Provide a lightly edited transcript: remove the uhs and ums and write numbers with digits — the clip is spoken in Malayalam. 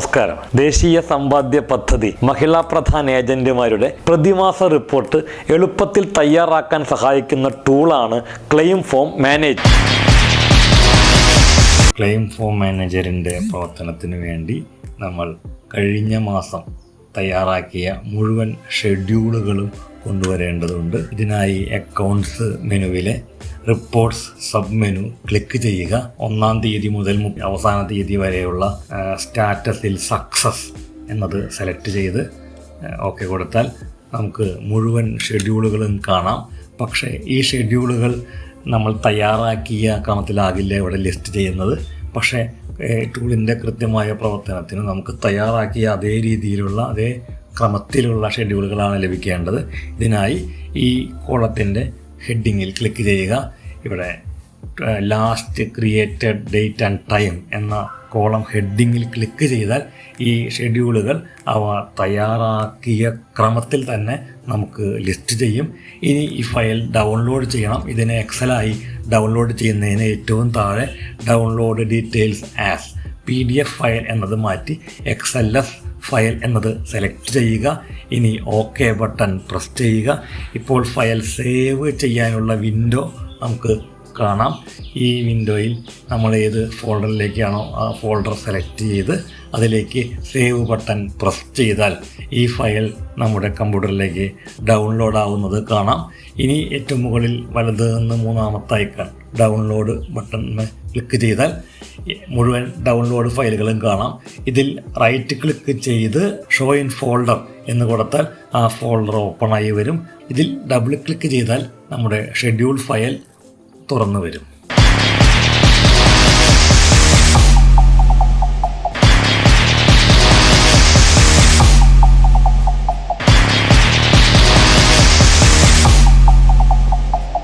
നമസ്കാരം. ദേശീയ സമ്പാദ്യ പദ്ധതി മഹിളാ പ്രധാൻ ഏജന്റുമാരുടെ പ്രതിമാസ റിപ്പോർട്ട് എളുപ്പത്തിൽ തയ്യാറാക്കാൻ സഹായിക്കുന്ന ടൂളാണ് claim form manager. Claim form മാനേജറിൻ്റെ പ്രവർത്തനത്തിന് വേണ്ടി നമ്മൾ കഴിഞ്ഞ മാസം തയ്യാറാക്കിയ മുഴുവൻ ഷെഡ്യൂളുകളും കൊണ്ടുവരേണ്ടതുണ്ട്. ഇതിനായി അക്കൗണ്ട്സ് മെനുവിലെ റിപ്പോർട്ട്സ് സബ് മെനു ക്ലിക്ക് ചെയ്യുക. 1-ാം തീയതി മുതൽ അവസാന തീയതി വരെയുള്ള സ്റ്റാറ്റസിൽ സക്സസ് എന്നത് സെലക്ട് ചെയ്ത് ഓക്കെ കൊടുത്താൽ നമുക്ക് മുഴുവൻ ഷെഡ്യൂളുകളും കാണാം. പക്ഷേ ഈ ഷെഡ്യൂളുകൾ നമ്മൾ തയ്യാറാക്കിയ ക്രമത്തിലാകില്ല ഇവിടെ ലിസ്റ്റ് ചെയ്യുന്നത്. പക്ഷേ ടൂളിൻ്റെ കൃത്യമായ പ്രവർത്തനത്തിന് നമുക്ക് തയ്യാറാക്കിയ അതേ രീതിയിലുള്ള അതേ ക്രമത്തിലുള്ള ഷെഡ്യൂളുകളാണ് ലഭിക്കേണ്ടത്. ഇതിനായി ഈ കോളത്തിൻ്റെ ഹെഡിങ്ങിൽ ക്ലിക്ക് ചെയ്യുക. ഇവിടെ last created date and time എന്ന കോളം ഹെഡിങ്ങിൽ ക്ലിക്ക് ചെയ്താൽ ഈ ഷെഡ്യൂളുകൾ അവ തയ്യാറാക്കിയ ക്രമത്തിൽ തന്നെ നമുക്ക് ലിസ്റ്റ് ചെയ്യും. ഇനി ഈ ഫയൽ ഡൗൺലോഡ് ചെയ്യണം. ഇതിനെ എക്സലായി ഡൗൺലോഡ് ചെയ്യുന്നതിന് ഏറ്റവും താഴെ download details as PDF file എന്നത് മാറ്റി XLS ഫയൽ എന്നത് സെലക്ട് ചെയ്യുക. ഇനി OK ബട്ടൺ പ്രസ് ചെയ്യുക. ഇപ്പോൾ ഫയൽ സേവ് ചെയ്യാനുള്ള വിൻഡോ നമുക്ക് കാണാം. ഈ വിൻഡോയിൽ നമ്മൾ ഏത് ഫോൾഡറിലേക്കാണോ ആ ഫോൾഡർ സെലക്ട് ചെയ്ത് അതിലേക്ക് സേവ് ബട്ടൺ പ്രസ് ചെയ്താൽ ഈ ഫയൽ നമ്മുടെ കമ്പ്യൂട്ടറിലേക്ക് ഡൗൺലോഡ് ആവുന്നത് കാണാം. ഇനി ഏറ്റവും മുകളിൽ വലത് നിന്ന് 3-ാമത്തെ ഐക്കൺ ഡൗൺലോഡ് ബട്ടണിന് ക്ലിക്ക് ചെയ്താൽ മുഴുവൻ ഡൗൺലോഡ് ഫയലുകളും കാണാം. ഇതിൽ റൈറ്റ് ക്ലിക്ക് ചെയ്ത് ഷോ ഇൻ ഫോൾഡർ എന്ന് കൊടുത്താൽ ആ ഫോൾഡർ ഓപ്പണായി വരും. ഇതിൽ ഡബിൾ ക്ലിക്ക് ചെയ്താൽ നമ്മുടെ ഷെഡ്യൂൾ ഫയൽ തുറന്നു വരും.